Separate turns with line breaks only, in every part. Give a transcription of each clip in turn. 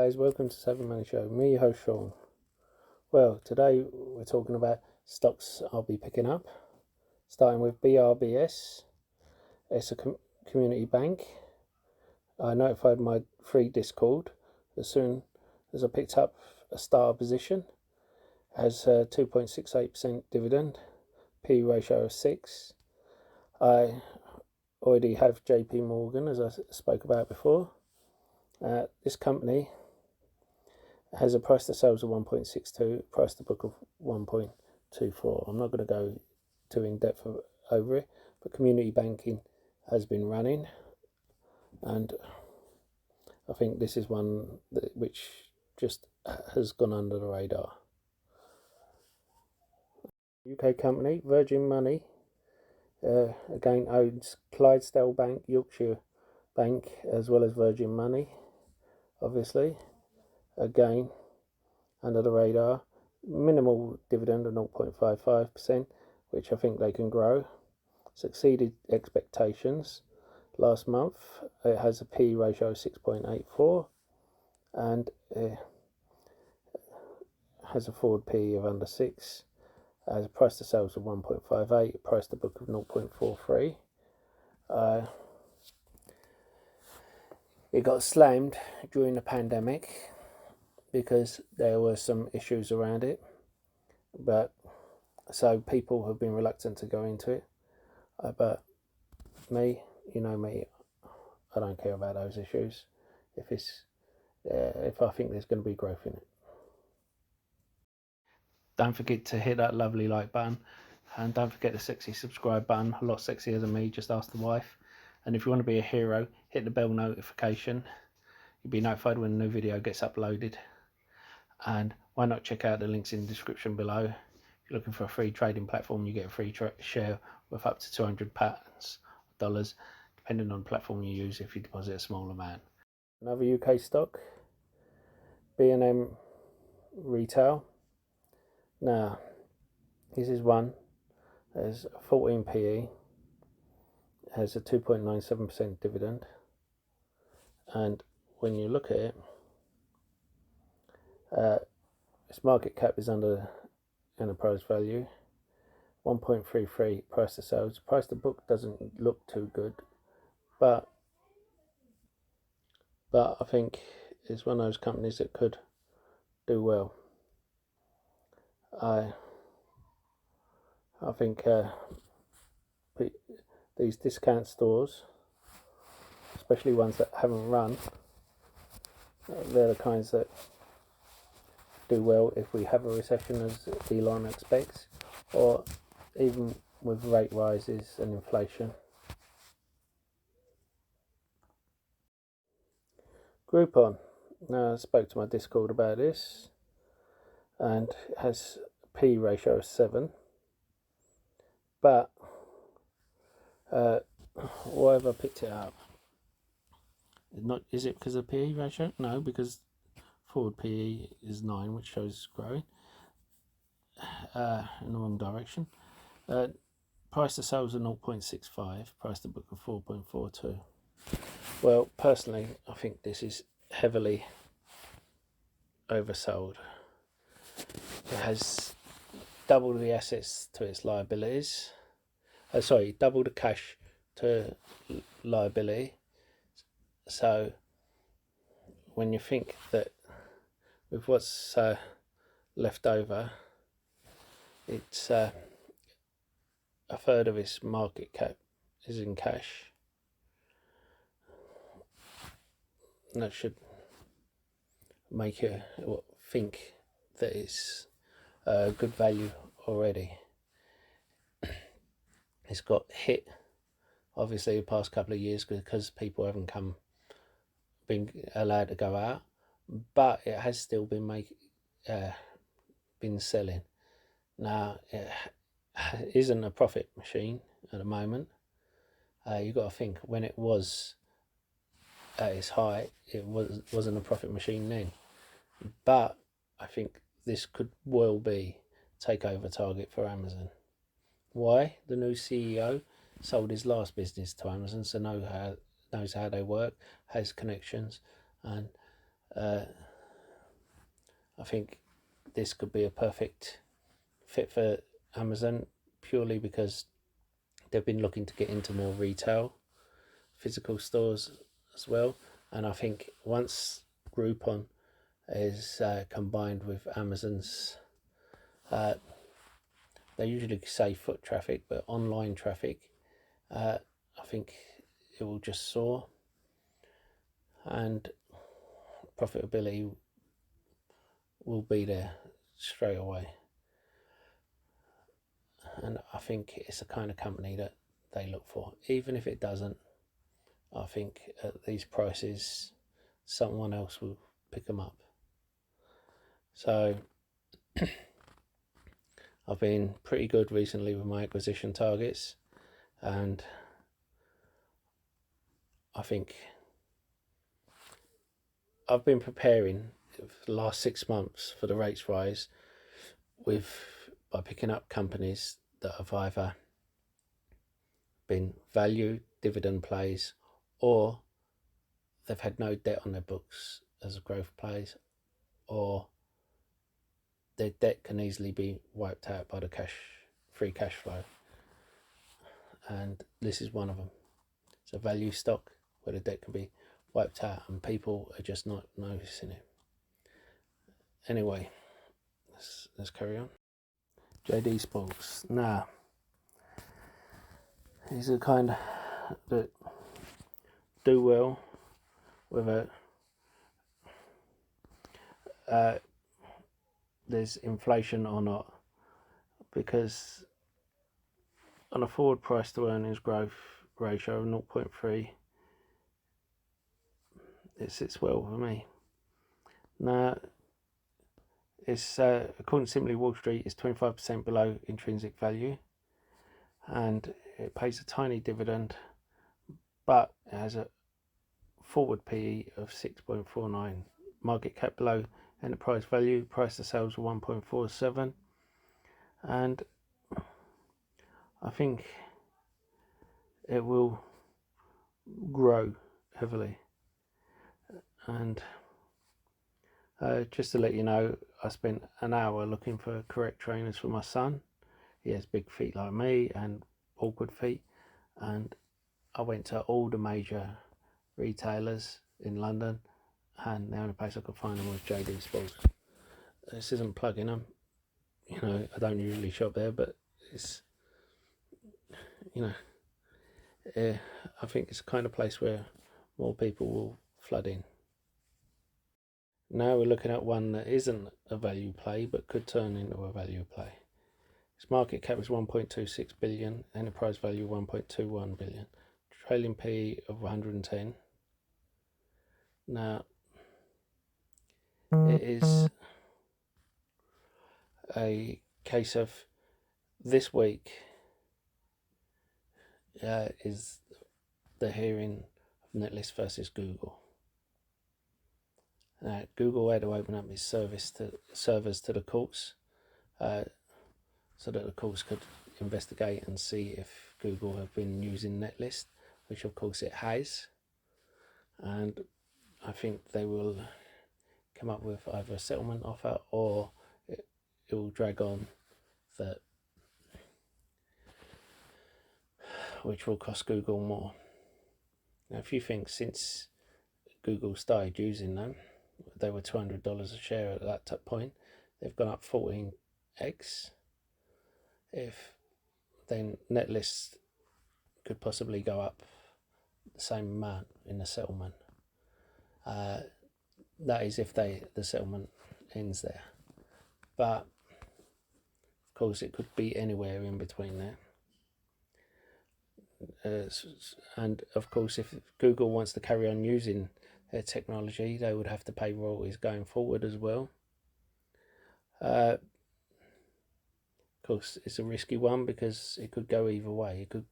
guys, welcome to SavvyMoneyShow. Me, your host Sean. Well, today we're talking about stocks I'll be picking up, starting with BRBS. It's a community bank. I notified my free Discord as soon as I picked up a starter position. It has a 2.68% dividend, P ratio of 6. I already have JP Morgan, as I spoke about before. This company has a price to sales of 1.62, price to book of 1.24. I'm not going to go too in depth over it, but community banking has been running, and I think this is one which just has gone under the radar. UK company, Virgin Money, again owns Clydesdale Bank, Yorkshire Bank, as well as Virgin Money, obviously. Again, under the radar, minimal dividend of 0.55%, which I think they can grow. Succeeded expectations last month. It has a P ratio of 6.84 and it has a forward P of under 6. Has a price to sales of 1.58, price to book of 0.43. It got slammed during the pandemic because there were some issues around it, but so people have been reluctant to go into it. But me, you know me, I don't care about those issues. If I think there's going to be growth in it. Don't forget to hit that lovely like button, and don't forget the sexy subscribe button. A lot sexier than me. Just ask the wife. And if you want to be a hero, hit the bell notification. You'll be notified when a new video gets uploaded. And why not check out the links in the description below. If you're looking for a free trading platform, you get a free share with up to $200, depending on the platform you use if you deposit a small amount. Another UK stock, B&M Retail. Now, this is one. There's 14 PE, has a 2.97% dividend, and when you look at it, its market cap is under enterprise value, 1.33 price to sales. Price to book doesn't look too good, but I think it's one of those companies that could do well. I think these discount stores, especially ones that haven't run, they're the kinds that do well if we have a recession, as Elon expects, or even with rate rises and inflation. Groupon. Now, I spoke to my Discord about this, and it has a P ratio of 7. But why have I picked it up? Is it because of PE ratio? No, because forward PE is 9, which shows growing in the wrong direction. Price to sales of 0.65, price to book of 4.42. Well, personally, I think this is heavily oversold. It has double the assets to its liabilities. Double the cash to liability. So when you think that with what's left over, it's a third of its market cap is in cash. And that should make you think that it's good value already. It's got hit, obviously, the past couple of years because people haven't been allowed to go out, but it has still been selling. Now, it isn't a profit machine at the moment. You've got to think, when it was at its height, it wasn't a profit machine then. But I think this could well be a takeover target for Amazon. Why? The new CEO sold his last business to Amazon, so knows how they work, has connections, and I think this could be a perfect fit for Amazon, purely because they've been looking to get into more retail, physical stores as well. And I think once Groupon is combined with Amazon's, they usually say foot traffic, but online traffic, I think it will just soar, and profitability will be there straight away. And I think it's the kind of company that they look for. Even if it doesn't, I think at these prices, someone else will pick them up. So I've been pretty good recently with my acquisition targets, and I think I've been preparing for the last 6 months for the rates rise by picking up companies that have either been value dividend plays, or they've had no debt on their books as a growth plays, or their debt can easily be wiped out by the free cash flow. And this is one of them. It's a value stock where the debt can be wiped out and people are just not noticing it. Anyway, let's carry on. JD Sports. Now, these are the kind that do well whether there's inflation or not, because on a forward price to earnings growth ratio of 0.3, it sits well for me. Now, it's according to Simply Wall Street, it's 25% below intrinsic value, and it pays a tiny dividend, but it has a forward PE of 6.49, market cap below enterprise value, price to sales of 1.47, and I think it will grow heavily. And just to let you know, I spent an hour looking for correct trainers for my son. He has big feet like me and awkward feet, and I went to all the major retailers in London, and the only place I could find them was JD Sports. This isn't plugging them, you know, I don't usually shop there, but it's, you know, I think it's the kind of place where more people will flood in. Now we're looking at one that isn't a value play but could turn into a value play. Its market cap is 1.26 billion, enterprise value 1.21 billion, trailing PE of 110. Now, it is a case of this week is the hearing of Netlist versus Google. Google had to open up its servers to the courts, so that the courts could investigate and see if Google have been using Netlist, which of course it has. And I think they will come up with either a settlement offer, or it will drag on, that which will cost Google more. Now, if you think since Google started using them, they were $200 a share at that point, they've gone up 14x. If then Netlist could possibly go up the same amount in the settlement. That is if the settlement ends there. But of course it could be anywhere in between there. And of course, if Google wants to carry on using their technology, they would have to pay royalties going forward as well. Of course, it's a risky one because it could go either way. It could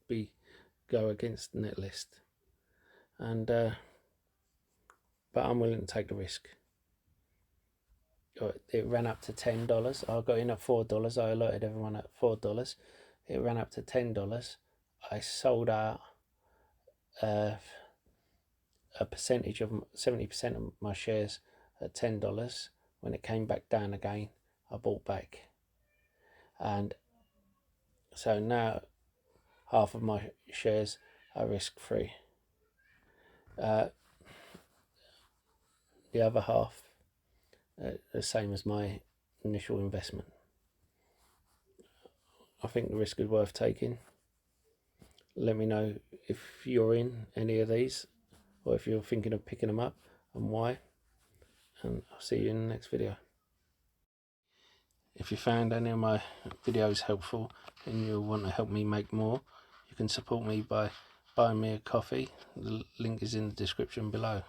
go against Netlist, and but I'm willing to take the risk. It ran up to $10. I got in at $4. I alerted everyone at $4. It ran up to $10. I sold out a percentage of 70% of my shares at $10, when it came back down again, I bought back. And so now half of my shares are risk free. The other half, the same as my initial investment. I think the risk is worth taking. Let me know if you're in any of these, or if you're thinking of picking them up and why. And I'll see you in the next video. If you found any of my videos helpful and you want to help me make more, you can support me by buying me a coffee. The link is in the description below.